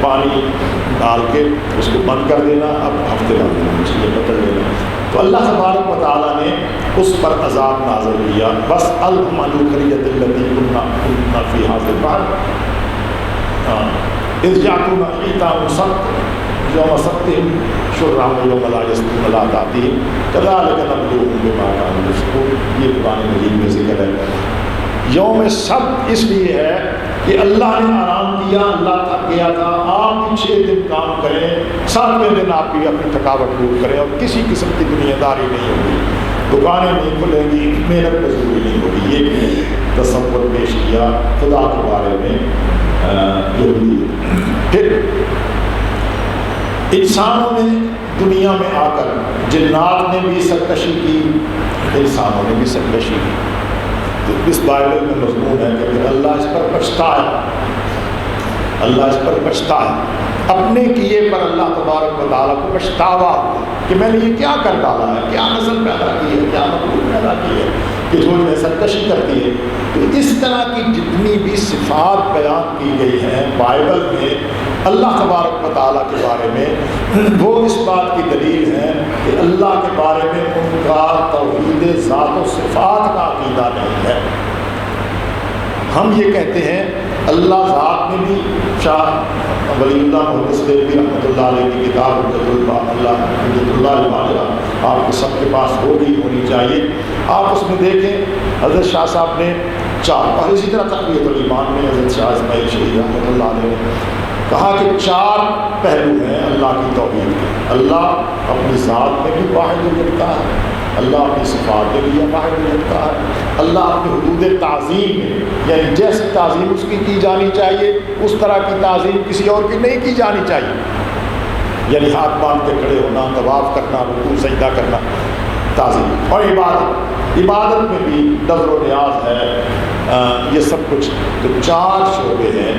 پانی ڈال کے اس کو بند کر دینا، اب ہفتے بعد مچھلی پکڑ لینا۔ تو اللہ تبارک و تعالیٰ نے اس پر عذاب نازل کیا، بس الہم عن القریۃ التی کنا فیہا فی البحر اذ یأتون حیتان سبت یوم سبتہم شرعا یوم لا یسبتون لا تأتیہم کذلک نبلوہم بما کانوا یفسقون۔ یہ قرآن مجید میں ذکر ہے۔ یوم سبت اس لیے ہے کہ اللہ نے آرام کیا، اللہ تھک گیا تھا، آپ بھی 6 دن کام کریں، 7ویں دن آپ بھی اپنی تھکاوٹ دور کریں، اور کسی قسم کی دنیا داری نہیں ہوگی، دکانیں نہیں کھلیں گی، محنت مزدوری نہیں ہوگی۔ یہ بھی تصور پیش کیا خدا کے بارے میں یہودی۔ پھر انسانوں نے دنیا میں آ کر، جنات نے بھی سرکشی کی، انسانوں نے بھی سرکشی کی۔ تو اس بائبل میں مضمون ہے کہ پھر اللہ اس پر پچھتایا، اللہ اس پر پچھتایا، اپنے کیے پر اللہ تبارک و تعالیٰ کو پچھتاوا کہ میں نے یہ کیا کر ڈالا ہے، کیا نسل پیدا کی ہے، کیا مخلوق پیدا کی ہے کہ جو میں سرکشی کرتی ہے۔ تو اس طرح کی جتنی بھی صفات بیان کی گئی ہیں بائبل میں اللہ تبارک و تعالیٰ کے بارے میں، وہ اس بات کی دلیل ہے کہ اللہ کے بارے میں ان کا توحید ذات و صفات کا عقیدہ نہیں ہے۔ ہم یہ کہتے ہیں اللہ ذات میں بھی، شاہ ولی اللہ محدث دہلوی رحمۃ اللہ علیہ کی کتاب حجت اللہ البالغہ آپ کو سب کے پاس ہونی چاہیے، آپ اس میں دیکھیں حضرت شاہ صاحب نے 4، اور اسی طرح تقویۃ الایمان میں حضرت شاہ اسماعیل شہید رحمۃ اللہ علیہ نے کہا کہ 4 پہلو ہیں اللہ کی توحید کے۔ اللہ اپنی ذات میں بھی واحد رکھتا ہے، اللہ اپنی صفات میں بھی واحد رکھتا ہے، اللہ اپنی حدود تعظیم میں، یعنی جیسی تعظیم اس کی جانی چاہیے اس طرح کی تعظیم کسی اور کی نہیں کی جانی چاہیے، یعنی ہاتھ باندھ کے کھڑے ہونا، طواف کرنا، رکوع سجدہ کرنا، تعظیم۔ اور عبادت میں بھی نظر و نیاز ہے، یہ سب کچھ۔ تو 4 شعبے ہیں،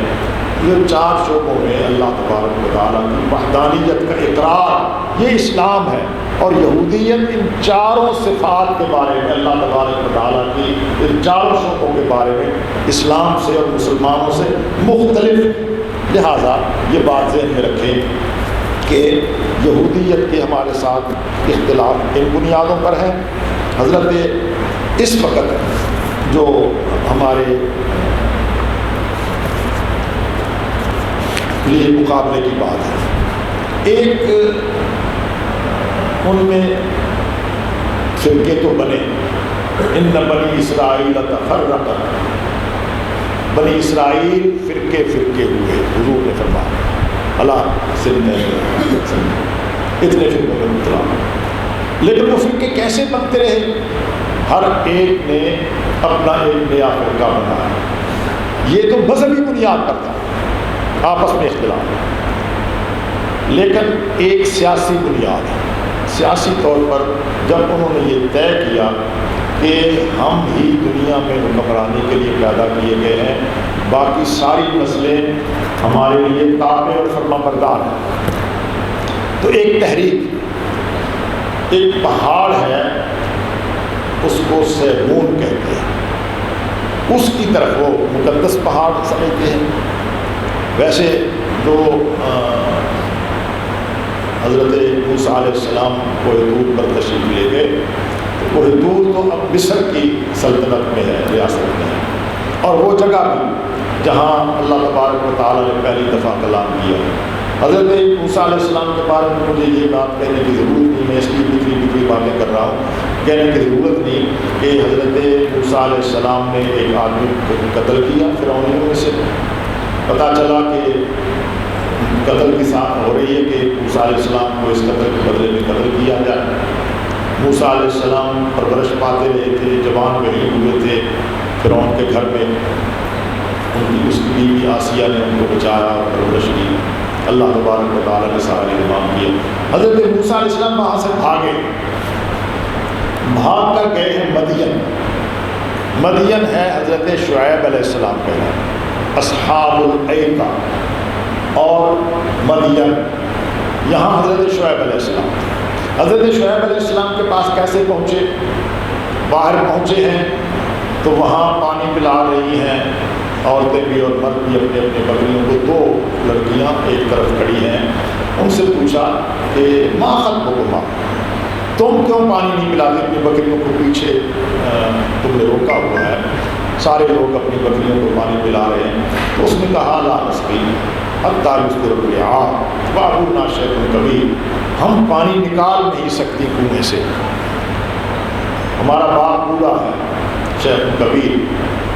یہ 4 شعبوں میں اللہ تبارک و تعالیٰ کی وحدانیت کا اقرار، یہ اسلام ہے۔ اور یہودیت ان 4 صفات کے بارے میں، اللہ تبارک و تعالیٰ کی ان 4 شعبوں کے بارے میں اسلام سے اور مسلمانوں سے مختلف۔ لہٰذا یہ بات ذہن میں رکھیں کہ یہودیت کے ہمارے ساتھ اختلاف ان بنیادوں پر ہے۔ حضرت اس وقت جو ہمارے لیے مقابلے کی بات ہے، ایک ان میں فرقے تو بنے، ان بنی اسرائیل تفرقا، بنی اسرائیل فرقے ہوئے، حضور نے فرمایا اللہ اتنے فرقوں میں مبتلا۔ لیکن وہ فرقے کیسے بنتے رہے؟ ہر ایک نے اپنا ایک نیا فرقہ بنایا، یہ تو مذہبی بنیاد پر تھا، آپس میں اختلاف، لیکن ایک سیاسی بنیاد ہے۔ سیاسی طور پر جب انہوں نے یہ طے کیا کہ ہم ہی دنیا میں حکمرانی کے لیے پیدا کیے گئے ہیں، باقی ساری نسلیں ہمارے لیے تابع اور فرمانبردار ہیں، تو ایک تحریک، ایک پہاڑ ہے اس کو سیہون کہتے ہیں، اس کی طرف وہ مقدس پہاڑ سمجھتے ہیں۔ ویسے جو حضرت موسیٰ علیہ السلام کوہ طور پر تشریف لے گئے، تو کوہ طور تو اب مصر کی سلطنت میں ہے، ریاست میں ہے، اور وہ جگہ بھی جہاں اللہ تبارک و تعالیٰ نے پہلی دفعہ کلام کیا۔ حضرت موسیٰ علیہ السلام کے بارے میں مجھے یہ بات کہنے کی ضرورت نہیں، میں اس کی بکری باتیں کر رہا ہوں، کہنے کی ضرورت نہیں کہ حضرت موسیٰ علیہ السلام نے ایک آدمی کو قتل کیا، فرعونیوں میں سے پتہ چلا کہ قتل کی ساتھ ہو رہی ہے کہ موسیٰ علیہ السلام کو اس قتل کے بدلے میں قتل کیا جائے۔ موسیٰ علیہ السلام پرورش پاتے رہے تھے، جوان بہی ہوئے تھے فرعون کے گھر میں، ان کی اس کی بیوی آسیہ نے ان کو بچایا اور پرورش کی، اللہ تبارک و تعالیٰ نے سارا انتظام کیا۔ حضرت موسیٰ علیہ السلام وہاں سے بھاگ کر گئے ہیں مدین۔ مدین ہے حضرت شعیب علیہ السلام کا نام، اصحاب الایکہ، اور مدین یہاں حضرت شعیب علیہ السلام۔ حضرت شعیب علیہ السلام کے پاس کیسے پہنچے؟ باہر پہنچے ہیں تو وہاں پانی پلا رہی ہیں عورتیں بھی اور مرد بھی اپنے اپنے بکریوں کو، دو لڑکیاں ایک طرف کھڑی ہیں، ان سے پوچھا کہ ما خطبکما، تم کیوں پانی نہیں پلاتے اپنی بکریوں کو؟ پیچھے تم نے روکا ہوا ہے، سارے لوگ اپنی بکریوں کو پانی پلا رہے ہیں۔ تو اس نے کہا لا نسقی حتی یصدر الرعاء وابونا شیخ کبیر، ہم پانی نکال نہیں سکتی کنویں سے، ہمارا باپ بوڑھا ہے شیخ کبیر،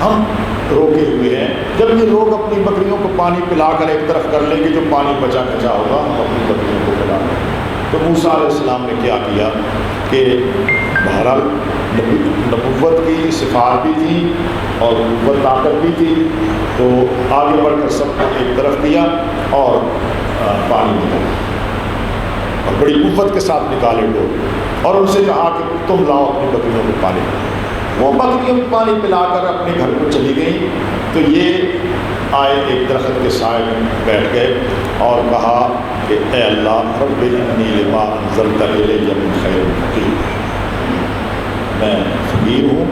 ہم روکے ہوئے ہیں، جب یہ لوگ اپنی بکریوں کو پانی پلا کر ایک طرف کر لیں گے، جو پانی بچا کچا ہوگا ہم اپنی بکریوں کو پلا لیں گے۔ تو موسیٰ علیہ السلام نے کیا کیا کہ بہرحال نبوت کی صفات بھی تھی اور نبوت طاقت بھی تھی، تو آگے بڑھ کر سب کو ایک طرف کیا اور پانی نکالا، اور بڑی قوت کے ساتھ نکالے لوگ، اور ان سے کہا کہ تم لاؤ اپنی بکریوں کو پانی پلاؤ۔ وہ بکریوں کو پانی پلا کر اپنے گھر کو چلی گئیں، تو یہ آئے ایک درخت کے سائے میں بیٹھ گئے اور کہا کہ اے اللہ رب انی لما انزلت الی من خیر فقیر، میں فقیر ہوں،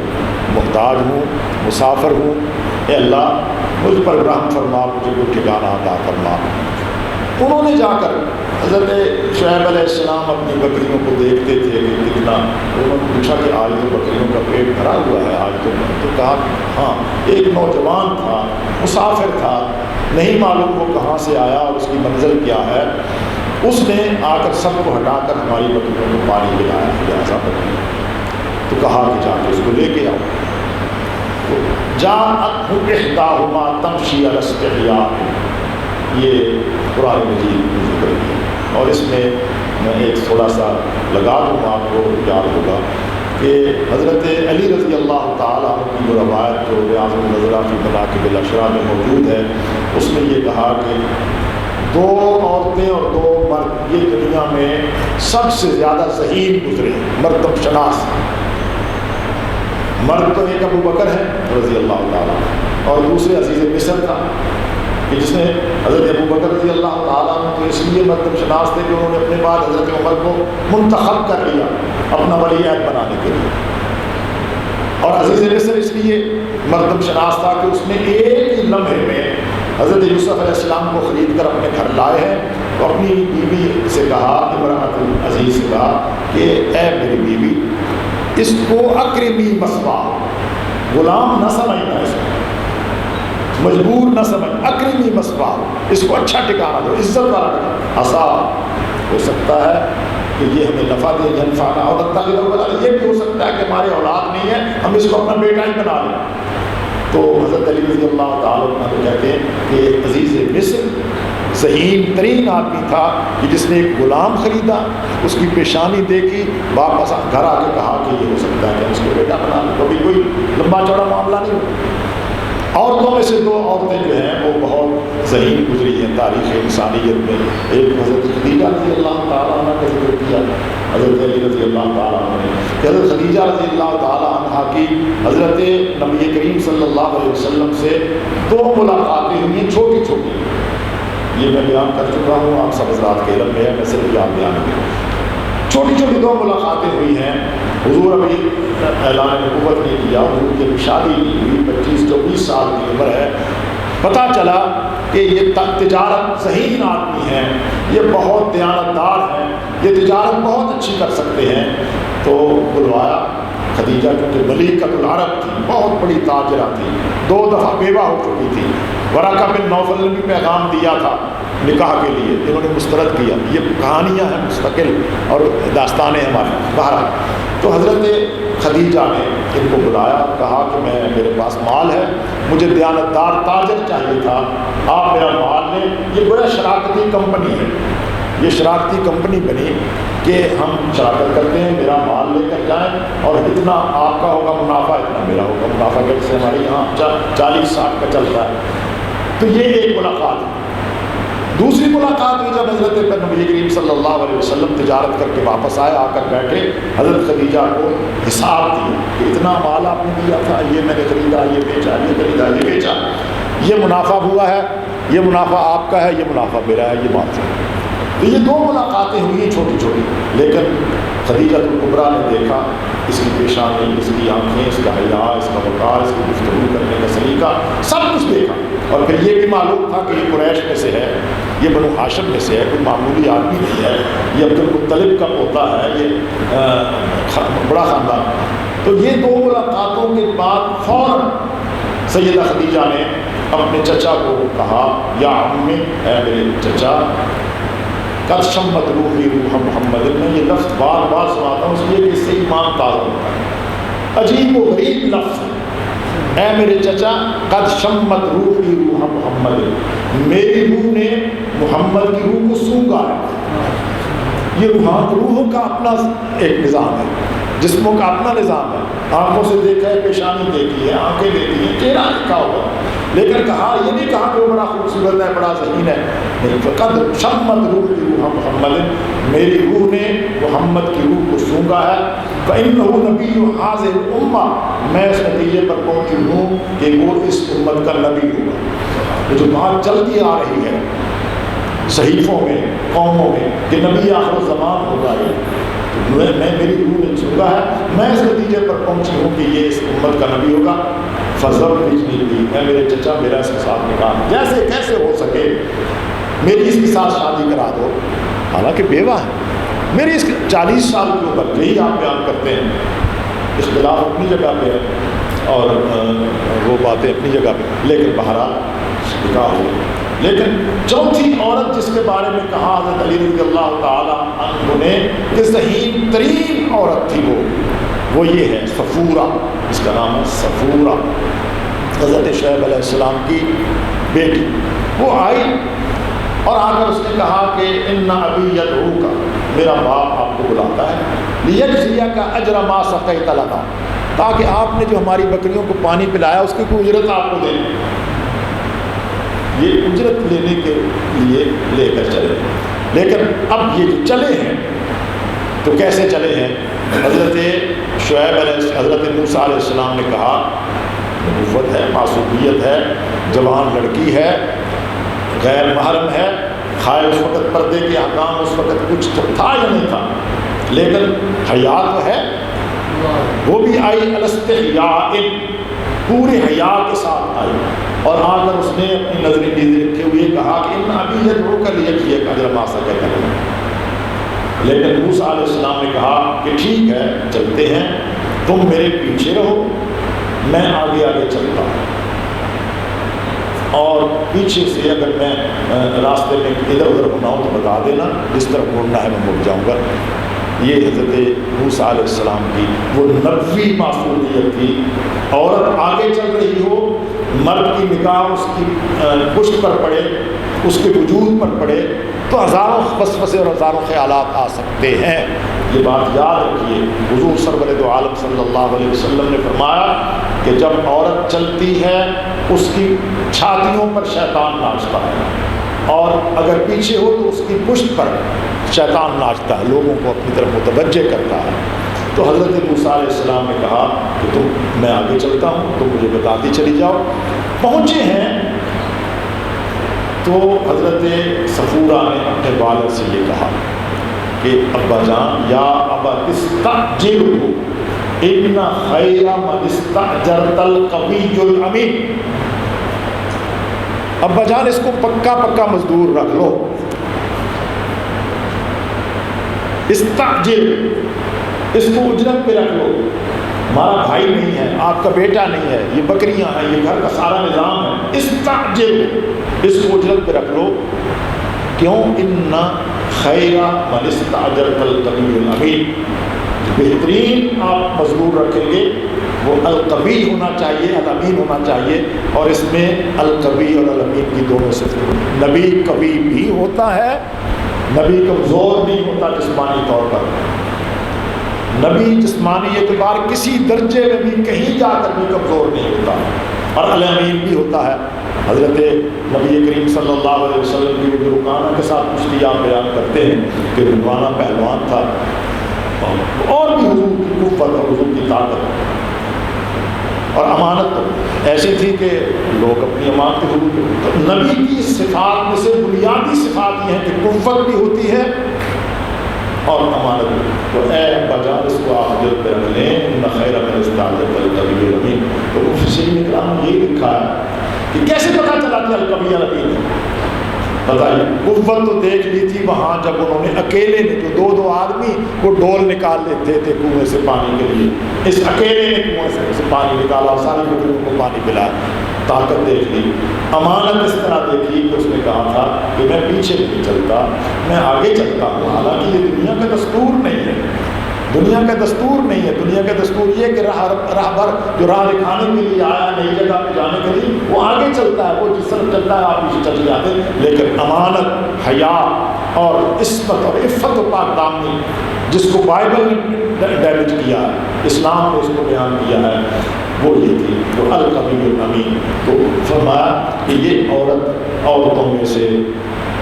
محتاج ہوں، مسافر ہوں، اے اللہ مجھ پر رحم فرما، مجھے کوئی ٹھکانہ عطا فرما۔ انہوں نے جا کر حضرت شعیب علیہ السلام اپنی بکریوں کو دیکھتے تھے کہ کتنا، انہوں نے پوچھا کہ آج تو بکریوں کا پیٹ بھرا ہوا ہے، آج تو کہا ہاں، ایک نوجوان تھا، مسافر تھا، نہیں معلوم وہ کہاں سے آیا اور اس کی منزل کیا ہے، اس نے آ کر سب کو ہٹا کر ہماری بکریوں کو پانی پلایا، لہٰذا بکری، تو کہا کہ جا کے اس کو لے کے آؤ۔ تو جاءت احداہما تمشی علی استحیاء، یہ قرآن مجید میں ذکر ہے، اور اس میں میں ایک تھوڑا سا لگا دوں، آپ کو یاد ہوگا کہ حضرت علی رضی اللہ تعالیٰ عنہ کی جو روایت جو ریاض النظرہ فی مناقب الاشراء میں موجود ہے، اس میں یہ کہا کہ دو عورتیں اور دو مرد یہ دنیا میں سب سے زیادہ ذہین گزرے، مرتب شناس۔ مرد تو ایک ابو بکر ہے رضی اللہ تعالیٰ، اور دوسرے عزیز مصر تھا، کہ جس نے حضرت ابو بکر رضی اللہ تعالیٰ عنہ تو اس لیے مرتب شناس تھے کہ انہوں نے اپنے بعد حضرت عمر کو منتخب کر لیا اپنا ولی عہد بنانے کے لیے، اور عزیز مصر اس لیے مرتب شناس تھا کہ اس نے ایک ہی لمحے میں حضرت یوسف علیہ السلام کو خرید کر اپنے گھر لائے ہیں، تو اپنی بیوی سے کہا، امرأۃ العزیز سے کہا کہ اے میری بیوی، اس کو اکرمی مثواہ، غلام نہ سمجھنا، اس کو مجبور نہ سمجھ، اکرمی مثواہ، اس کو اچھا ٹھکانہ دو، عزت والا ٹھکانہ، عسیٰ، ہو سکتا ہے کہ یہ ہمیں نفع دے، ینفعنا اور یہ بھی ہو سکتا ہے کہ ہمارے اولاد نہیں ہے، ہم اس کو اپنا بیٹا ہی بنا لیں۔ تو حضرت علی رضی اللہ تعالیٰ عنہ کہتے ہیں کہ عزیز مصر ذہین ترین آدمی تھا کہ جس نے ایک غلام خریدا، اس کی پیشانی دیکھی، واپس گھر آ کے کہا کہ یہ ہو سکتا ہے کہ ہم اس کو بیٹا بنا لیں۔ کبھی کوئی لمبا چوڑا معاملہ نہیں ہوا۔ عورتوں میں سے دو عورتیں جو ہیں وہ بہت ذہین گزری ہیں تاریخ انسانیت میں، ایک حضرت خدیجہ رضی اللہ تعالیٰ عنہ کا ذکر کیا حضرت علی رضی اللہ تعالیٰ عنہ نے، کہ حضرت خدیجہ رضی اللہ تعالیٰ عنہ کی حضرت نبی کریم صلی اللہ علیہ وسلم سے دو ملاقاتیں ہوئی ہیں، چھوٹی چھوٹی، یہ میں بیان کر چکا ہوں، آپ سب حضرات کے علم میں ہے، میں صرف یاد بیان کروں، چھوٹی چھوٹی دو ملاقاتیں ہوئی ہیں۔ حضور ابھی اعلان نبوت نہیں کیا، حضور کی شادی نہیں ہوئی، 25-24 سال کی عمر ہے، پتہ چلا کہ یہ تجارت ذہین آدمی ہیں، یہ بہت دیانتدار ہیں، یہ تجارت بہت اچھی کر سکتے ہیں، تو بلوایا خدیجہ، کیونکہ ملیکۃ العرب تھی، بہت بڑی تاجرہ تھی، 2 دفعہ بیوہ ہو چکی تھی، ورقہ بن نوفل نے بھی پیغام دیا تھا نکاح کے لیے، انہوں نے مسترد کیا، یہ کہانیاں ہیں مستقل اور داستانیں ہمارے بہرحال۔ تو حضرت خدیجہ نے ان کو بلایا، کہا کہ میرے پاس مال ہے، مجھے دیانتدار تاجر چاہیے تھا، آپ میرا مال لیں، یہ بڑا شراکتی کمپنی ہے، یہ شراکتی کمپنی بنی کہ ہم شراکت کرتے ہیں، میرا مال لے کر جائیں اور اتنا آپ کا ہوگا منافع، اتنا میرا ہوگا منافع، جیسے ہمارے یہاں 40-60 کا چلتا ہے۔ تو یہ ایک ملاقات ہے۔ دوسری ملاقات ہوئی جب حضرت نبی کریم صلی اللہ علیہ وسلم تجارت کر کے واپس آئے، آ کر بیٹھے، حضرت خدیجہ کو حساب دیا کہ اتنا مال آپ نے دیا تھا، یہ میں نے خریدا، یہ بیچا، یہ خریدا، یہ بیچا، یہ منافع ہوا ہے، یہ منافع آپ کا ہے، یہ منافع میرا ہے، یہ بات ہے۔ تو یہ دو ملاقاتیں ہوئی ہیں چھوٹی چھوٹی، لیکن خدیجہ الکبریٰ نے دیکھا اس کی پیشانی، اس کی آنکھیں، اس کا حیا، اس کا وقار، اس کی گفتگو کرنے کا سلیقہ، سب کچھ دیکھا، اور پھر یہ بھی معلوم تھا کہ یہ قریش میں سے ہے، یہ بنو ہاشم میں سے ہے، کوئی معمولی آدمی نہیں ہے، یہ عبد المطلب کا پوتا ہے، یہ بڑا خاندان۔ تو یہ دو ملاقاتوں کے بعد فوراً سیدہ خدیجہ نے اپنے چچا کو کہا، یا عم، اے میرے چچا، قد شمت روحی روح محمد۔ میں یہ لفظ بار بار سناتا ہوں اس لیے کہ اس سے ایمان تازہ ہوتا ہے، عجیب و غریب لفظ ہے، اے میرے چچا، قد شمت روحی روح محمد، میری روح نے محمد کی روح کو سونگا ہے۔ یہ روحوں کا اپنا ایک نظام ہے، جسموں کا اپنا نظام ہے، آنکھوں سے دیکھا ہے، پیشانی دیکھی ہے، آنکھیں دیکھی ہیں، چہرہ دیکھا ہوگا، لیکن کہا یہ نہیں کہا کہ وہ بڑا خوبصورت ہے، بڑا ذہین ہے، قد شمت روح روح محمد، میری روح نے محمد کی روح کو سونگا ہے، فإنه نبی حاضر الامہ، میں اس نتیجے پر پہنچی ہوں کہ وہ اس امت کا نبی ہوگا۔ جو بات چلتی آ رہی ہے صحیفوں میں، قوموں میں، کہ نبی آخر الزمان ہوگا، میں میری روح نے سنگا ہے، میں اس نتیجے پر پہنچی ہوں کہ یہ اس امت کا نبی ہوگا۔ فضل بجنی دی، میں میرے چچا میرا اس کے ساتھ نکاح جیسے کیسے ہو سکے میری اس کے ساتھ شادی کرا دو، حالانکہ بیوہ ہے، میری اس 40 سال کی عمر، یہی آپ بیان کرتے ہیں، اختلاف اپنی جگہ پہ ہے اور وہ باتیں اپنی جگہ پہ، لیکن بہرحال نکاح ہو۔ لیکن چوتھی عورت جس کے بارے میں کہا حضرت علی رضی اللہ تعالیٰ عنہ نے کہ ذہین ترین عورت تھی وہ یہ ہے صفورہ، اس کا نام ہے صفورہ، حضرت شعیب علیہ السلام کی بیٹی۔ وہ آئی اور آ کر اس نے کہا کہ ان ابی یدعوک، میرا باپ آپ کو بلاتا ہے، لیجزیک اجر ما سقیت لنا، تاکہ آپ نے جو ہماری بکریوں کو پانی پلایا اس کی کوئی اجرت آپ کو دے، یہ اجرت لینے کے لیے لے کر چلے۔ لیکن اب یہ جو چلے ہیں تو کیسے چلے ہیں؟ حضرت حضرت موسیٰ علیہ السلام نے کہا نبوت ہے، معصومیت ہے، جوان لڑکی ہے، غیر محرم ہے، خواہ اس وقت پردے کے احکام اس وقت کچھ تو تھا یا نہیں تھا، لیکن حیا تو ہے، وہ بھی آئی الاستحیاء، پورے حیا کے ساتھ آئی، اور آ کر اس نے اپنی نظریں نیزے رکھے ہوئے کہا کہ ان ابی یدعوک لیجزیک اجر ما سقیت لنا۔ لیکن موسیٰ علیہ السلام نے کہا کہ ٹھیک ہے چلتے ہیں، تم میرے پیچھے رہو، میں آگے آگے چلتا ہوں، اور پیچھے سے اگر میں راستے میں ادھر ادھر ہونا ہو تو بتا دینا، جس طرف مڑنا ہے میں مڑ جاؤں گا۔ یہ حضرت موسیٰ علیہ السلام کی وہ نبوی معصومیت تھی، عورت آگے چل رہی ہو، مرد کی نگاہ اس کی پشت پر پڑے، اس کے وجود پر پڑے تو ہزاروں وسوسے اور ہزاروں خیالات آ سکتے ہیں۔ یہ بات یاد رکھیے، حضور سرور دو عالم صلی اللہ علیہ وسلم نے فرمایا کہ جب عورت چلتی ہے اس کی چھاتیوں پر شیطان ناچتا ہے، اور اگر پیچھے ہو تو اس کی پشت پر شیطان ناچتا ہے، لوگوں کو اپنی طرف متوجہ کرتا ہے۔ تو حضرت موسیٰ علیہ السلام نے کہا کہ میں آگے چلتا ہوں، تم مجھے بتاتی چلی جاؤ۔ پہنچے ہیں تو حضرت صفورہ نے اپنے والد سے یہ کہا کہ ابا جان، یا ابا استعجلہ ان خیر من استأجرت القوی الامین، ابا جان اس کو پکا پکا مزدور رکھ لو، استعجل، اس کو اجرت پہ رکھ لو، ہمارا بھائی نہیں ہے، آپ کا بیٹا نہیں ہے، یہ بکریاں ہیں، یہ گھر کا سارا نظام ہے، استعجل، اس کو اجرت پہ رکھ لو۔ کیوں؟ ان خیر من استأجرت القوی الامین، بہترین آپ مزدور رکھیں گے وہ القوی ہونا چاہیے، الامین ہونا چاہیے، اور اس میں القوی اور الامین کی دونوں صفات۔ نبی قوی بھی ہوتا ہے، نبی کمزور نہیں ہوتا جسمانی طور پر، نبی جسمانی اعتبار کسی درجے میں بھی کہیں جا کر بھی کمزور نہیں ہوتا، اور الامین بھی ہوتا ہے۔ حضرت نبی کریم صلی اللہ علیہ وسلم کی جو رکانہ کے ساتھ کشتی آپ بیان کرتے ہیں کہ رکانہ پہلوان تھا، اور بھی حضور کی قوت اور حضور کی طاقت، اور امانت تو ایسی تھی کہ لوگ اپنی امانت تو نبی کی صفات میں سے بنیادی صفات یہ ہیں کہ قوت بھی ہوتی ہے اور امانت بھی. تو اے بجا اس کو آپ دل پہ رکھ لیں ان خیر من استعاذ القوی الامین. تو مفسرین کرام نے یہ لکھا ہے کہ کیسے پتہ چلا کہ القوی الامین ہے. بتائیے قوت تو دیکھ لی تھی وہاں جب انہوں نے اکیلے نے جو دو آدمی وہ ڈول نکال لیتے تھے کنویں سے پانی کے لیے, اس اکیلے نے کنویں سے پانی نکالا, ساری بکریوں کو پانی پلایا. طاقت دیکھ لی. امانت اس طرح دیکھی کہ اس نے کہا تھا کہ میں پیچھے نہیں چلتا, میں آگے چلتا ہوں. حالانکہ یہ دنیا کا دستور نہیں ہے, دنیا کا دستور نہیں ہے. دنیا کا دستور یہ کہ راہبر جو راہ دکھانے کے لیے آیا نئی جگہ پہ جانے کے لیے وہ آگے چلتا ہے, وہ جس طرف چلتا ہے آپ پیچھے چل جاتے ہیں. لیکن امانت, حیا اور عصمت اور عفت و پاک دامنی جس کو بائبل نے ڈیمیج کیا ہے, اسلام نے اس کو بیان کیا ہے, وہ یہ تھی. تو القوی الامین. تو فرمایا کہ یہ عورتوں میں سے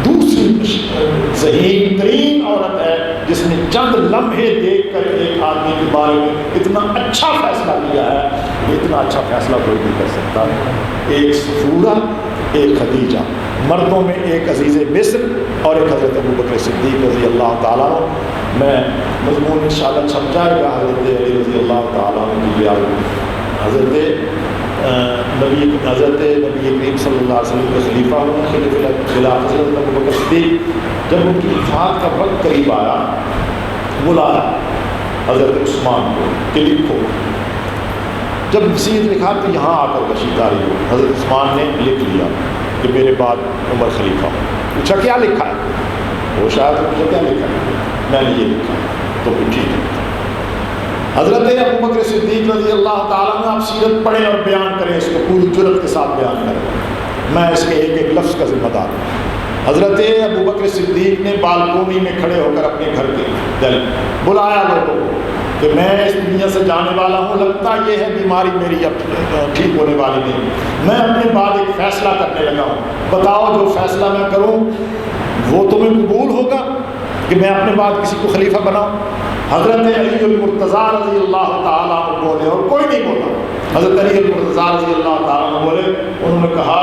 دوسری ذہین ترین عورت ہے جس نے چند لمحے دیکھ کر ایک آدمی کے بارے میں اتنا اچھا فیصلہ کیا ہے. اتنا اچھا فیصلہ کوئی نہیں کر سکتا. ایک سفورہ, ایک خدیجہ, مردوں میں ایک عزیز مصر اور ایک حضرت ابوبکر صدیق رضی اللہ تعالیٰ عنہ. میں مضمون انشاءاللہ چھپ جائے گا حضرت علی رضی اللہ تعالیٰ عنہ کی یاد. حضرت نبی کریم صلی اللہ علیہ وسلم کے خلیفہ ہونے خلاف حضرت ابوبکر صدیق جب ان کی وفات کا وقت قریب آیا بلایا حضرت عثمان کو کہ لکھو. جب وصیت لکھا تو یہاں آ کر کشیداری ہو. حضرت عثمان نے لکھ لیا کہ میرے بعد عمر خلیفہ ہو. پوچھا کیا لکھا ہے؟ وہ شاید پوچھا کیا لکھا ہے؟ میں نے یہ لکھا. تو ٹھیک ہے. حضرت ابوبکر صدیق رضی اللہ تعالیٰ نے آپ سیرت پڑھیں اور بیان کریں, اس کو پوری جرت کے ساتھ بیان کریں. میں اس کے ایک ایک لفظ کا ذمہ دار ہوں. حضرت ابوبکر صدیق نے بالکونی میں کھڑے ہو کر اپنے گھر کے دل بلایا لوگوں کو کہ میں اس دنیا سے جانے والا ہوں, لگتا یہ ہے بیماری میری اب ٹھیک ہونے والی نہیں, میں اپنے بعد ایک فیصلہ کرنے لگا ہوں, بتاؤ جو فیصلہ میں کروں وہ تمہیں قبول ہوگا کہ میں اپنے بعد کسی کو خلیفہ بناؤں. حضرت علی المرتضیٰ رضی اللہ تعالیٰ عنہ بولے اور کوئی نہیں بولا. حضرت علی المرتضیٰ رضی اللہ تعالیٰ عنہ بولے. انہوں نے کہا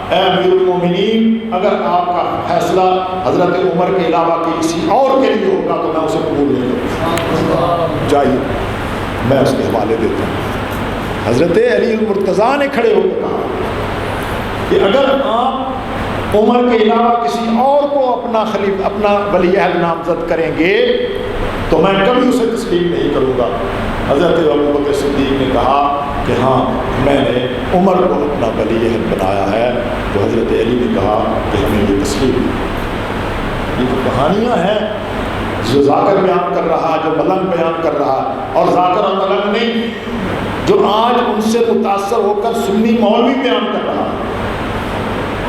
اے امیر المومنین, اگر آپ کا فیصلہ حضرت عمر کے علاوہ کسی اور کے لیے ہوگا تو میں اسے قبول نہیں کروں. جائیے میں اس کے حوالے دیتا ہوں. حضرت علی المرتضیٰ نے کھڑے ہو کر کہا کہ اگر آپ عمر کے علاوہ کسی اور کو اپنا ولی عہد نامزد کریں گے تو میں کبھی اسے تسلیم نہیں کروں گا. حضرت ابوبکر صدیق نے کہا کہ ہاں میں نے عمر کو اپنا ولی عہد بنایا ہے. تو حضرت علی نے کہا کہ ہمیں یہ تسلیم. یہ تو کہانیاں ہیں جو ذاکر بیان کر رہا ہے, جو ملنگ بیان کر رہا ہے, اور ذاکر اور ملنگ نہیں جو آج ان سے متاثر ہو کر سنی مولوی بیان کر رہا ہے.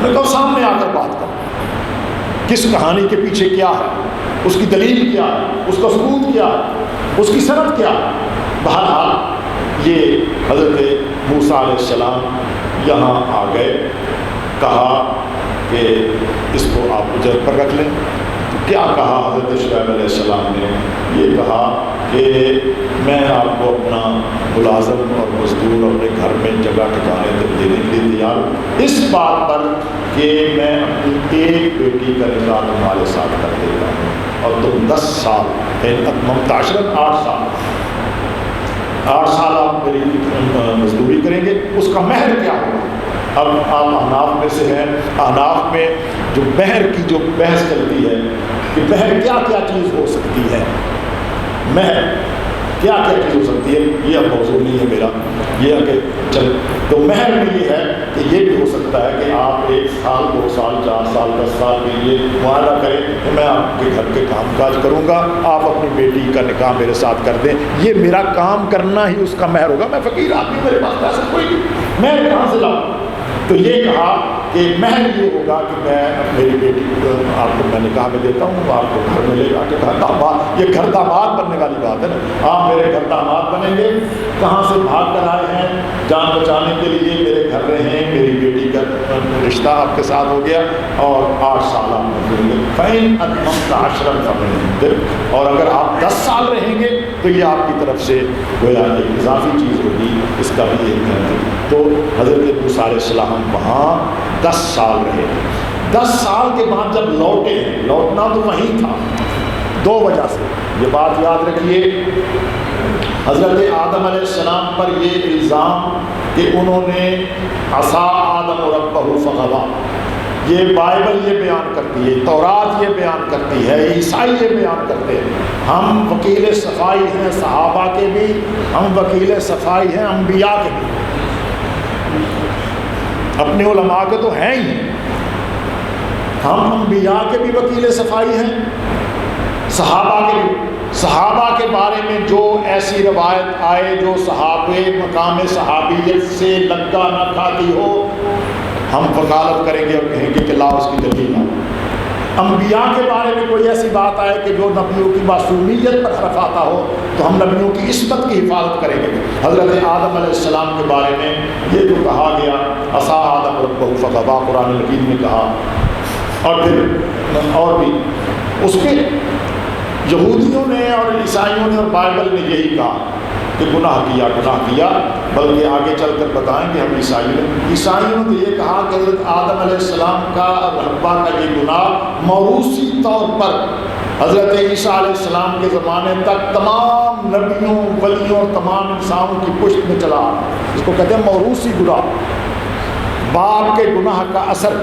میں کہوں سامنے آ کر بات کروں کس کہانی کے پیچھے کیا ہے, اس کی دلیل کیا ہے, اس کا ثبوت کیا ہے, اس کی سند کیا ہے. بہرحال یہ حضرت موسیٰ علیہ السلام یہاں آ گئے, کہا کہ اس کو آپ اجر پر رکھ لیں. تو کیا کہا حضرت شعیب علیہ السلام نے؟ یہ کہا کہ میں آپ کو اپنا ملازم اور مزدور اپنے گھر میں جگہ ٹھکانے دینے کے لیے تیار ہوں, اس بات پر کہ میں اپنی ایک بیٹی کا نکاح تمہارے ساتھ کر دیتا ہوں اور تم 10 سال ممتاشرت 8 سال آپ میری مزدوری کریں گے. اس کا مہر کیا ہوگا؟ اب آپ احناف میں سے ہیں, احناف میں جو مہر کی جو بحث چلتی ہے کہ مہر کیا کیا چیز ہو سکتی ہے, مہر کیا کیا چیز ہو سکتی ہے, یہ اب موضوع نہیں ہے میرا. یہ ہے کہ چل تو مہر میں یہ ہے کہ یہ بھی ہو سکتا ہے کہ آپ 1 سال 2 سال 4 سال 10 سال کے لیے معاہدہ کریں کہ میں آپ کے گھر کے کام کاج کروں گا, آپ اپنی بیٹی کا نکاح میرے ساتھ کر دیں. یہ میرا کام کرنا ہی اس کا مہر ہوگا. میں فقیر آدمی, میرے پاس پیسہ کوئی نہیں, مہر کہاں سے لاؤں؟ تو یہ کہا کہ مہر یہ ہوگا کہ میں میری بیٹی کو آپ کو میں نکاح میں دیتا ہوں, آپ کو گھر میں لے جا کے گھر داماد, یہ گھر داماد بننے والی بات ہے نا. آپ میرے گھر داماد بنیں گے, کہاں سے بھاگ کر آئے ہیں, جان بچانے کے لیے میرے گھر رہیں, میری بیٹی رشتہ آپ کے ساتھ ہو گیا اور 8 سال آپ رہیں گے. فَإِنْ أَتْمَمْتَ عَشْرًا فَمِنْ عِنْدِكَ. اور اگر آپ 10 سال رہیں گے تو یہ آپ کی طرف سے گویا ایک اضافی چیز ہوگی. اس کا بھی ایک ہے. تو حضرت موسیٰ علیہ السلام وہاں 10 سال رہے. 10 سال کے بعد جب لوٹے ہیں, لوٹنا تو وہیں تھا 2 وجہ سے. یہ بات یاد رکھیے, حضرت آدم علیہ السلام پر یہ الزام کہ انہوں نے عصا آدم ربہ فغویٰ, یہ بائبل یہ بیان کرتی ہے, تورات یہ بیان کرتی ہے, عیسائی یہ بیان کرتے ہیں. ہم وکیل صفائی ہیں صحابہ کے بھی, ہم وکیل صفائی ہیں انبیاء کے بھی, اپنے علماء کے تو ہیں ہی, ہم انبیاء کے بھی وکیل صفائی ہیں, صحابہ کے بھی. صحابہ کے بارے میں جو ایسی روایت آئے جو صحابے مقام صحابیت سے لگا نہ کھاتی ہو, ہم وکالت کریں گے اور کہیں گے کہ لاؤ اس کی دلیل لاؤ. انبیاء کے بارے میں کوئی ایسی بات آئے کہ جو نبیوں کی معصومیت پر حرف آتا ہو تو ہم نبیوں کی عصمت کی حفاظت کریں گے. حضرت آدم علیہ السلام کے بارے میں یہ جو کہا گیا عصا آدم ربہ فغویٰ, قرآن مجید میں کہا, اور پھر اور بھی اس کے یہودیوں نے اور عیسائیوں نے اور بائبل نے یہی کہا کہ گناہ کیا, بلکہ آگے چل کر بتائیں گے ہم عیسائیوں نے تو یہ کہا کہ حضرت آدم علیہ السلام کا اور حوا کا یہ گناہ موروثی طور پر حضرت عیسیٰ علیہ السلام کے زمانے تک تمام نبیوں ولیوں اور تمام انسانوں کی پشت میں چلا آ رہا. اس کو کہتے ہیں موروثی گناہ. باپ کے گناہ کا اثر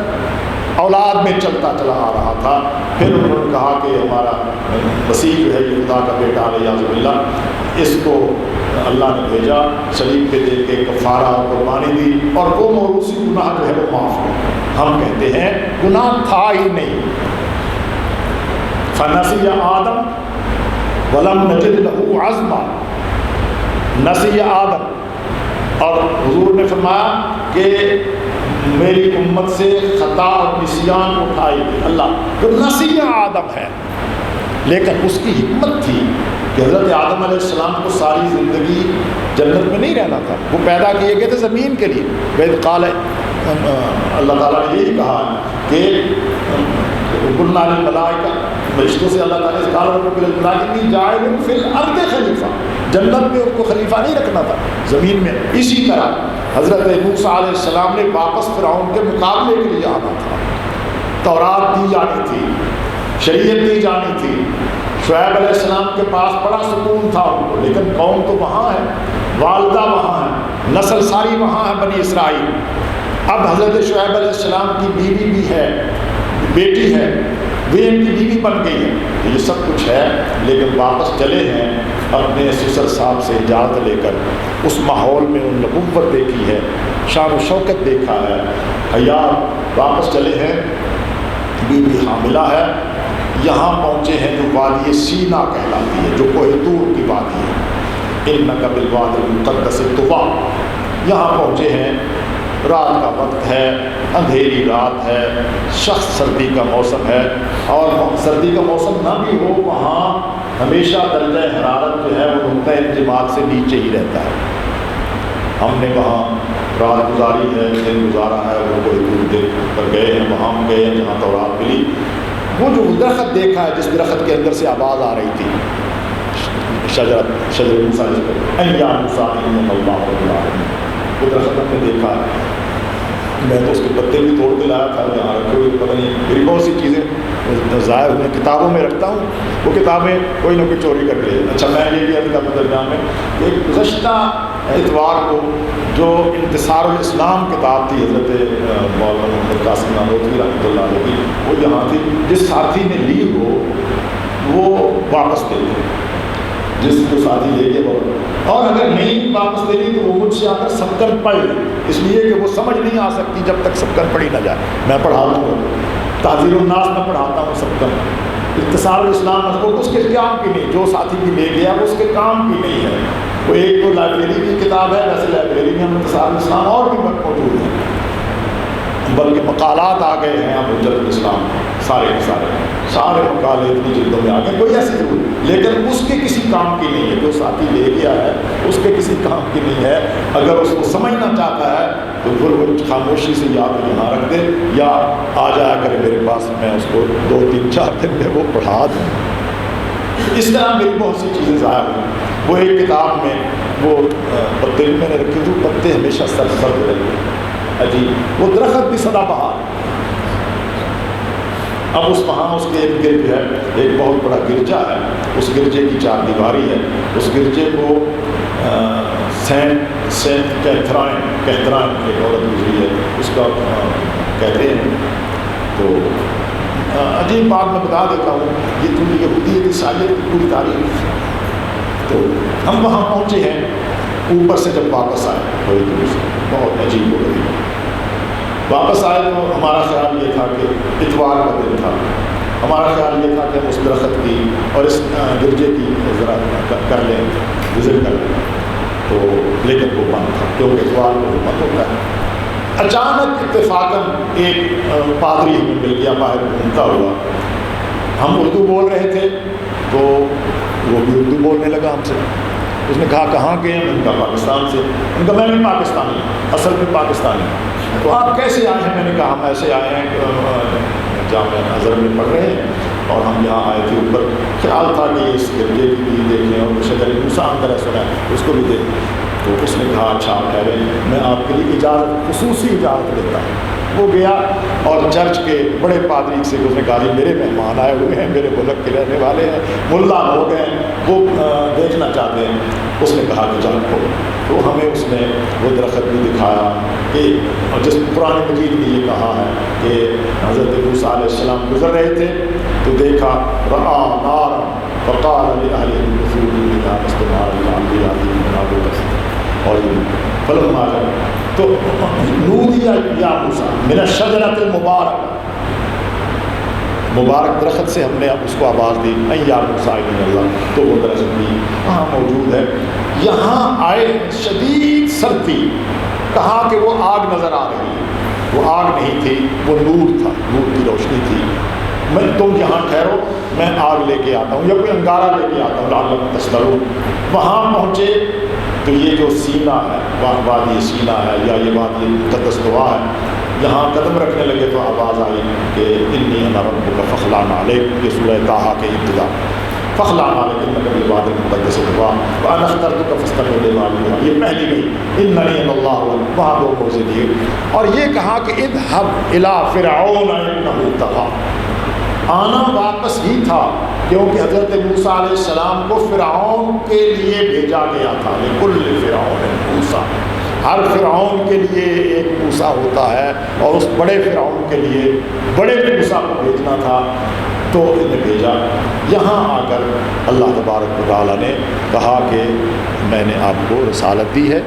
اولاد میں چلتا چلا آ رہا تھا. پھر انہوں نے کہا کہ ہمارا مسیح جو ہے یہ خدا کا بیٹا علیہ باللہ, اس کو اللہ نے بھیجا, صلیب پہ دے کے کفارہ اور قربانی دی, اور وہ موروثی گناہ جو ہے وہ معاف ہو. ہم کہتے ہیں گناہ تھا ہی نہیں. فنسی آدم ولم نجد له عزما, نسی آدم, اور حضور نے فرمایا کہ میری امت سے خطا اور نسیان اٹھائی گئی. اللہ تو نسی آدم ہے, لیکن اس کی حکمت تھی کہ حضرت آدم علیہ السلام کو ساری زندگی جنت میں نہیں رہنا تھا, وہ پیدا کیے گئے تھے زمین کے لیے. وید قال, اللہ تعالیٰ نے یہی کہا کہ قلنا للملائکہ, فرشتوں سے اللہ تعالیٰ نے کہا انی جاعل فی الارض خلیفہ, جنت میں ان کو خلیفہ نہیں رکھنا تھا, زمین میں. اسی طرح حضرت موسیٰ علیہ السلام نے واپس فرعون کے مقابلے کے لیے آنا تھا. تورات دی جانی تھی, شریعت دی جانی تھی. شعیب علیہ السلام کے پاس بڑا سکون تھا ان کو, لیکن قوم تو وہاں ہے, والدہ وہاں ہے, نسل ساری وہاں ہے بنی اسرائیل. اب حضرت شعیب علیہ السلام کی بیوی بھی ہے, بیٹی ہے, وہ ان کی بیوی بن گئی ہے. یہ سب کچھ ہے, لیکن واپس چلے ہیں اپنے سسر صاحب سے اجازت لے کر. اس ماحول میں ان نبوت دیکھی ہے, شان و شوکت دیکھا ہے, حیا. واپس چلے ہیں, بیوی حاملہ ہے. یہاں پہنچے ہیں جو وادی سینا کہلاتی ہے, جو کوہ طور کی وادی ہے. انک بالوادی المقدس طویٰ, یہاں پہنچے ہیں. رات کا وقت ہے, اندھیری رات ہے, سخت سردی کا موسم ہے, اور سردی کا موسم نہ بھی ہو وہاں ہمیشہ درجہ حرارت جو ہے وہ نقطۂ انجماد سے نیچے ہی رہتا ہے. ہم نے وہاں رات گزاری ہے, دن گزارا ہے, وہ کوئی دور دیکھ کر گئے ہیں, وہاں ہم گئے ہیں جہاں تورات ملی. وہ جو درخت دیکھا ہے جس درخت کے اندر سے آواز آ رہی تھی, شجر موسیٰ یا موسیٰ انک اللہ رب العالمین, وہ درخت ہم نے دیکھا ہے. میں تو اس کے پتے بھی توڑ کے لایا تھا, یہاں رکھے ہوئے, پتہ نہیں میری بہت سی چیزیں ظاہر ہوئی, کتابوں میں رکھتا ہوں, وہ کتابیں کوئی نہ کوئی چوری کر لے. اچھا, میں یہ بھی ابھی کا درمیان میں ایک گزشتہ اتوار کو جو انتصار الاسلام کتاب تھی حضرت مولانا محمد قاسم نانوتوی رحمۃ اللہ علیہ کی, وہ یہاں تھی. جس ساتھی نے لی ہو وہ واپس دے دے, جس کو ساتھی لے کے وہ, اور اگر نہیں واپس دے دی تو وہ مجھ سے آ کر سبکن پڑھ لے, اس لیے کہ وہ سمجھ نہیں آ سکتی جب تک سبکن پڑھی نہ جائے. میں پڑھاتا ہوں, تعزیر الناس میں پڑھاتا ہوں سبکن. اختصار الاسلام اس کے کام کی نہیں, جو ساتھی بھی لے گیا وہ اس کے کام کی نہیں ہے. وہ ایک تو لائبریری کی کتاب ہے, ویسے لائبریری میں ہم اختصار الاسلام اور بھی موجود ہیں, بلکہ مقالات آ گئے ہیں اب حجت الاسلام سارے مقالے اتنی جلدوں میں آ گئے، کوئی ایسی ضرور، لیکن اس کے کسی کام کی نہیں ہے، جو ساتھی لے گیا ہے اس کے کسی کام کی نہیں ہے۔ اگر اس کو سمجھنا چاہتا ہے تو پھر وہ خاموشی سے یا تو یہاں رکھ دے یا آ جایا کرے میرے پاس، میں اس کو 2-3-4 دن میں وہ پڑھا دوں۔ اس طرح میری بہت سی چیزیں ضائع ہوئی۔ وہ ایک کتاب میں وہ پتے میں نے رکھی تھی، پتے ہمیشہ سرد رہے، عجیب، وہ درخت بھی سدا بہار۔ اب وہاں اس کے ارد گرد جو ہے ایک بہت بڑا گرجا ہے، اس گرجے کی 4 دیواری ہے، اس گرجے کو سینٹ کیتھرائن ایک عورت گزری ہے، اس کا کہتے ہیں۔ تو عجیب بات میں بتا دیتا ہوں، یہ تو یہودیت عیسائیت کی پوری تاریخ۔ تو ہم وہاں پہنچے ہیں، اوپر سے جب واپس آئے تھوڑی دور سے، بہت عجیب ہو گئی، واپس آئے تو ہمارا خیال یہ تھا کہ اتوار کا دن تھا، ہمارا خیال یہ تھا کہ ہم اس درخت کی اور اس گرجے کی ذرا کر لیں، وزٹ کر لیں، تو لیکن وہ بند تھا کیونکہ اتوار کو بند ہوتا ہے۔ اچانک اتفاقاً ایک پادری ہمیں مل گیا باہر گھومتا ہوا، ہم اردو بول رہے تھے تو وہ بھی اردو بولنے لگا ہم سے۔ اس نے کہا کہاں گئے ہیں؟ ان کا پاکستان سے۔ ان کا میں بھی پاکستانی ہوں، اصل میں پاکستانی ہوں۔ تو آپ کیسے آئے ہیں؟ میں نے کہا ہم ایسے آئے ہیں، جامعہ ازہر میں پڑھ رہے ہیں اور ہم یہاں آئے تھے اوپر، خیال تھا کہ اس گرجے کی بھی دیکھیں اور شجر موسیٰ اندر ہے سنا ہے اس کو بھی دیکھیں۔ تو اس نے کہا اچھا آپ ٹھہرے، میں آپ کے لیے اجازت، خصوصی اجازت دیتا ہوں۔ وہ گیا اور چرچ کے بڑے پادری سے اس نے کہا جی میرے مہمان آئے ہوئے ہیں، میرے ملک کے رہنے والے ہیں، ملا لوگ ہیں، وہ دیکھنا چاہتے ہیں۔ اس نے کہا کہ جان کو، تو ہمیں اس نے وہ درخت بھی دکھایا کہ جس قرآن مجید میں یہ کہا ہے کہ حضرت موسیٰ علیہ السلام گزر رہے تھے تو دیکھا رعا نار فقال لأهله كثوا منها استنار الانبیاء اور فلما تو نودی یا موسیٰ من الشجرۃ المبارک، مبارک درخت سے ہم نے اب اس کو آواز دی اے یا موسیٰ ابن اللہ، تو وہ درخت بھی وہاں موجود ہے۔ یہاں آئے شدید سردی، کہا کہ وہ آگ نظر آ رہی ہے، وہ آگ نہیں تھی، وہ نور تھا، نور کی روشنی تھی۔ میں تم یہاں ٹھہرو، میں آگ لے کے آتا ہوں یا کوئی انگارہ لے کے آتا ہوں، لعلکم تشکرون۔ وہاں پہنچے تو یہ جو سینہ ہے، وادی سینہ ہے یا یہ وادی مقدس طوا ہے، یہاں قدم رکھنے لگے تو آواز آئی کہ انی انا ربک فاخلع علیک، یہ سورہ طٰہٰ کے ابتدا، فاخلع علیک انک بالوادی المقدس طوا وانا اخترتک فاستمع لما یوحی، یہ پہلی گئی اننی انا اللہ، وہاں دو موضع دیے اور یہ کہا کہ اذهب الی فرعون انہ طغی، آنا واپس ہی تھا کیونکہ حضرت موسیٰ علیہ السلام کو فرعون کے لیے بھیجا گیا تھا، لکل فرعون موسیٰ، ہر فرعون کے لیے ایک موسیٰ ہوتا ہے اور اس بڑے فرعون کے لیے بڑے موسیٰ کو بھیجنا تھا، تو انہیں بھیجا۔ یہاں آ کر اللہ تبارک و تعالیٰ نے کہا کہ میں نے آپ کو رسالت دی ہے،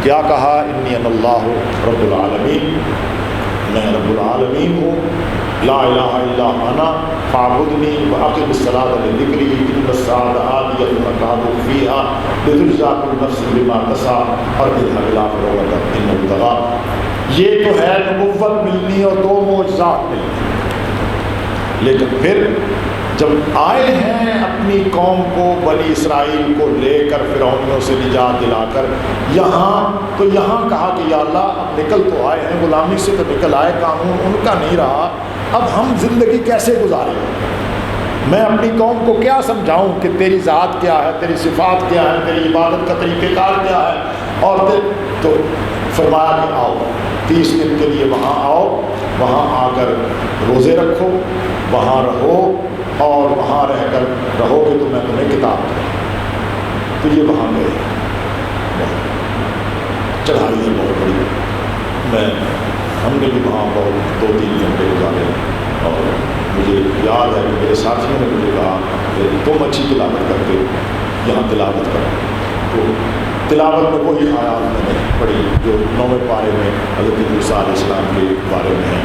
کیا کہا انی انا اللہ رب العالمین، میں رب العالمین ہوں، لا الہ الا انا فاعبدنی واقم الصلاۃ لذکری ان الساعۃ آتیۃ اکاد اخفیها لتجزی کل نفس بما تسعی اور اذهب الی فرعون انہ طغی۔ یہ تو ہے نبوت ملنی اور 2 معجزات ملنی، لیکن پھر جب آئے ہیں اپنی قوم کو، بنی اسرائیل کو لے کر فرعونیوں سے نجات دلا کر یہاں، تو یہاں کہا کہ یا اللہ اب نکل تو آئے ہیں، غلامی سے تو نکل آئے، قانون ان کا نہیں رہا، اب ہم زندگی کیسے گزاریں؟ میں اپنی قوم کو کیا سمجھاؤں کہ تیری ذات کیا ہے، تیری صفات کیا ہے، تیری عبادت کا طریقہ کار کیا ہے؟ اور تو فرمایا کہ آؤ 30 دن کے لیے وہاں آؤ، وہاں آ کر روزے رکھو، وہاں رہو اور وہاں رہ کر رہو گے تو میں تمہیں کتاب دوں۔ تو یہ وہاں گئے، چڑھائی ہے بہت بڑی، ہم نے بھی وہاں بہت 2-3 گھنٹے گزارے اور مجھے یاد ہے کہ میرے ساتھیوں نے مجھے کہا کہ تم اچھی تلاوت کرتے ہو، یہاں تلاوت کرو۔ تو تلاوت میں وہی آیات میں نے پڑھی جو 9ویں پارے میں حضرت موسیٰ علیہ السلام کے بارے میں ہے۔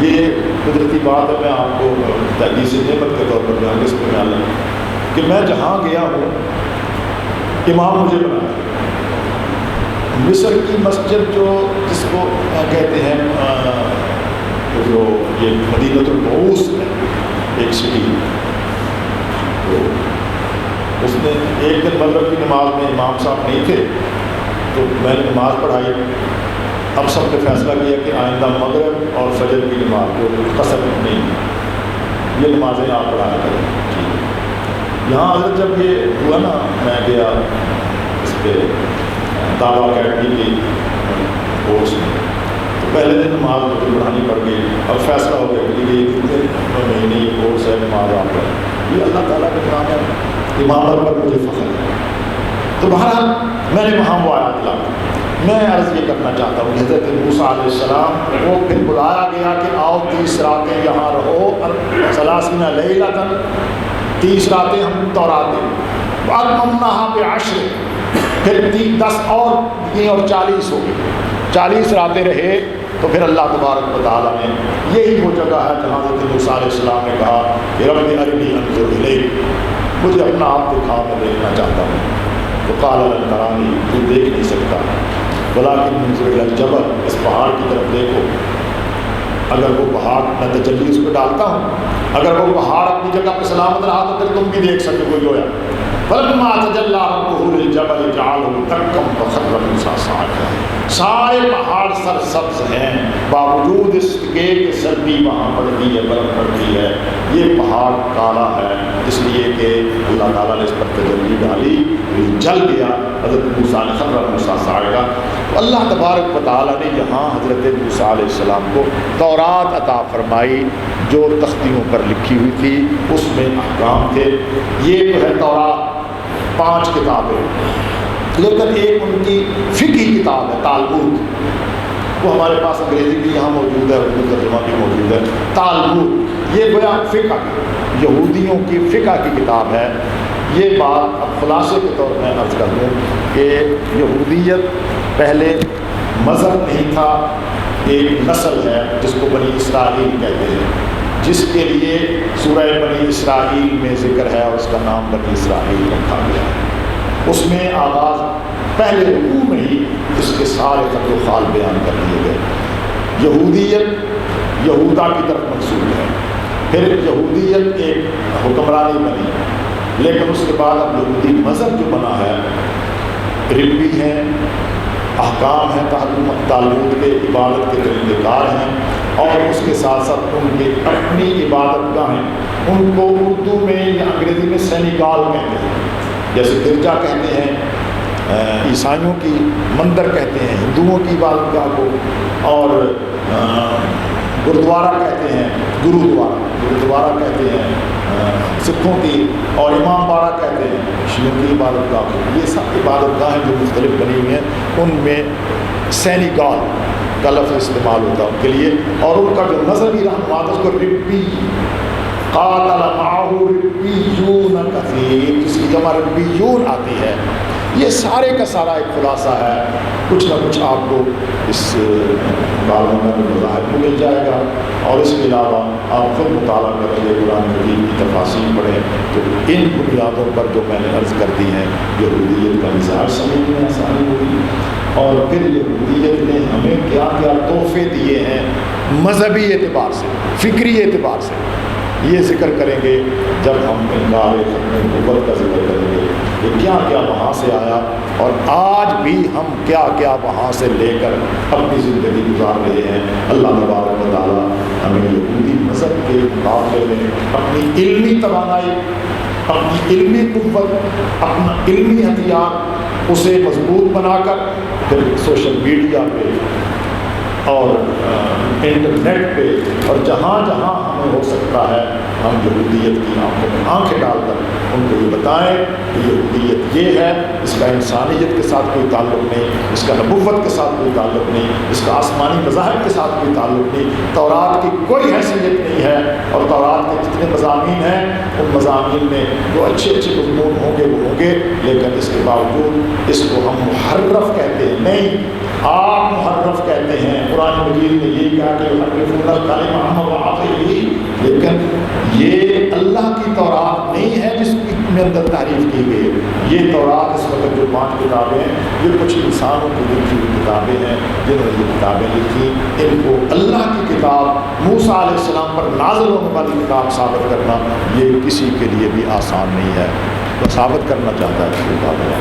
یہ قدرتی بات ہے، میں آپ کو تحدیث نعمت کے طور پر بیان اس پہ بیان کہ میں جہاں گیا ہوں امام مجھے بنایا، مصر کی مسجد جو جس کو کہتے ہیں تو جو یہ مدینۃ المعوص ہے ایک سٹی، تو اس نے ایک دن مغرب کی نماز میں امام صاحب نہیں تھے تو میں نے نماز پڑھائی. اب سب نے فیصلہ کیا کہ آئندہ مغرب اور فجر کی نماز جو قصر نہیں، یہ نمازیں آپ پڑھایا کریں. یہاں حضرت جب یہ ہوا نا، میں گیا اس پہ دعویٰ اکیڈمی کی کورس میں، تو پہلے دن نماز مجھے پڑھانی پڑ گئی. اب فیصلہ ہو گیا کہ یہ کتنے مہینے یہ کورس ہے نماز آپ پڑھیں، یہ اللہ تعالیٰ کا کام ہے، امامت پر مجھے فخر ہے. تو بہرحال میں نے وہاں وہ آیات لائی. میں عرض یہ کرنا چاہتا ہوں کہ حضرت موسیٰ علیہ السلام وہ پھر بلایا گیا کہ آؤ 30 راتیں یہاں رہو، 30 لیلۃ، 30 راتیں ہم تورات دیں. وَأَتْمَمْنَاهَا بِعَشْرٍ، پھر 10 اور 40 ہو گئی، 40 راتیں رہے. تو پھر اللہ تبارک و تعالیٰ نے، یہی وہ جگہ ہے جہاں حضرت موسیٰ علیہ السلام نے کہا کہ رب ارنی انظر الیک، مجھے اپنا آپ دکھا، میں دیکھنا چاہتا ہوں. تو قال لن ترانی، تو دیکھ نہیں سکتا، ولکن انظر الی الجبل، اس پہاڑ کی طرف دیکھو. اگر وہ پہاڑ میں تجلی اس پہ ڈالتا ہوں، اگر وہ پہاڑ اپنی جگہ پہ سلامت رہا تو پھر تم بھی دیکھ سکتے ہو. گویا فلما تجلی ربہ للجبل جعلہ دکا وخر موسیٰ صعقا، سارے پہاڑ سرسبز ہیں باوجود اس کے کہ سردی وہاں پڑتی ہے، برف پڑتی ہے. یہ پہاڑ کالا ہے اس لیے کہ اللہ تعالیٰ نے اس پر تجلی ڈالی، جل گیا. حضرت موسیٰ نے خر موسیٰ صعقا. تو اللہ تبارک و تعالیٰ نے یہاں حضرت موسیٰ علیہ السلام کو تورات عطا فرمائی جو تختیوں پر لکھی ہوئی تھی، اس میں احکام تھے. یہ جو ہے تورات 5 کتابیں، لیکن ایک ان کی فقہی کتاب ہے تالمود، وہ ہمارے پاس انگریزی بھی یہاں موجود ہے، اردو ترجمہ بھی موجود ہے. تالمود یہ گویا فقہ، یہودیوں کی فقہ کی کتاب ہے. یہ بات اب خلاصے کے طور میں عرض کر دوں کہ یہودیت پہلے مذہب نہیں تھا، ایک نسل ہے جس کو بنی اسرائیل کہتے ہیں، جس کے لیے سورہ بنی اسرائیل میں ذکر ہے اور اس کا نام بنی اسرائیل رکھا گیا ہے. اس میں آغاز پہلے رکوع میں ہی اس کے سارے خط و خال بیان کر دیے گئے. یہودیت یہودا کی طرف منسوب ہے. پھر یہودیت ایک حکمرانی بنی، لیکن اس کے بعد اب یہودی مذہب جو بنا ہے، ربی ہیں، احکام ہیں تالمود کے، عبادت کے طریقہ کار ہیں، اور اس کے ساتھ ساتھ ان کی اپنی عبادت گاہیں، ان کو اردو میں یا انگریزی میں سینیگال کہتے ہیں، جیسے گرجا کہتے ہیں، عیسائیوں کی مندر کہتے ہیں، ہندوؤں کی عبادت گاہ کو، اور گرودوارا کہتے ہیں، گرودوارا کہتے ہیں سکھوں کی، اور امام باڑہ کہتے ہیں شیعوں کی عبادت گاہ کو. یہ سب عبادت گاہیں جو مختلف بنی ہوئی ہیں، ان میں سینیگال کا لفظ استعمال ہوتا ہے ان کے لیے. اور ان کا جو مذہبی رہنما اس کو ربی، قاتل معہ ربیون کثیر، جس کی جمع ربیون آتی ہے. یہ سارے کا سارا ایک خلاصہ ہے. کچھ نہ کچھ آپ کو اس مکالمہ میں مذاہب کو مل جائے گا، اور اس کے علاوہ آپ خود مطالعہ کریں گے، قرآن مجید کی تفاسیر پڑھیں تو ان بنیادوں پر جو میں نے عرض کر دی ہیں یہودیت کا مزاج سمجھ میں آسانی ہوگی. اور پھر یہودیت نے ہمیں کیا کیا تحفے دیے ہیں مذہبی اعتبار سے، فکری اعتبار سے، یہ ذکر کریں گے جب ہم انکار ختم نبوت کا ذکر کریں گے کہ کیا کیا وہاں سے آیا، اور آج بھی ہم کیا کیا وہاں سے لے کر اپنی زندگی گزار رہے ہیں. اللہ تبارک و تعالیٰ ہمیں یہودی مذہب کے مقابلے میں اپنی علمی توانائی، اپنی علمی قوت، اپنا علمی ہتھیار اسے مضبوط بنا کر پھر سوشل میڈیا پہ اور انٹرنیٹ پہ اور جہاں جہاں ہمیں ہو سکتا ہے ہم یہودیت کی آنکھوں میں آنکھیں ڈال کر ان کو یہ بتائیں کہ یہودیت یہ ہے، اس کا انسانیت کے ساتھ کوئی تعلق نہیں، اس کا نبوت کے ساتھ کوئی تعلق نہیں، اس کا آسمانی مذاہب کے ساتھ کوئی تعلق نہیں. تورات کی کوئی حیثیت نہیں ہے، اور تورات کے جتنے مضامین ہیں ان مضامین میں جو اچھے مضمون ہوں گے وہ ہوں گے، لیکن اس کے باوجود اس کو ہم محرف کہتے ہیں. نہیں، آپ محرف کہتے ہیں. قرآن مجید نے یہ کہا کہ محرفون الکلم عن مواضعہ، لیکن یہ اللہ کی تورات نہیں ہے جس میں اندر تعریف کی گئی. یہ تورات اس وقت جو 5 کتابیں ہیں یہ کچھ انسانوں کی لکھی ہوئی کتابیں ہیں جنہوں نے یہ کتابیں لکھی. ان کو اللہ کی کتاب موسیٰ علیہ السلام پر نازل ہونے والی کتاب ثابت کرنا یہ کسی کے لیے بھی آسان نہیں ہے. تو ثابت کرنا چاہتا ہے تو بات ہے.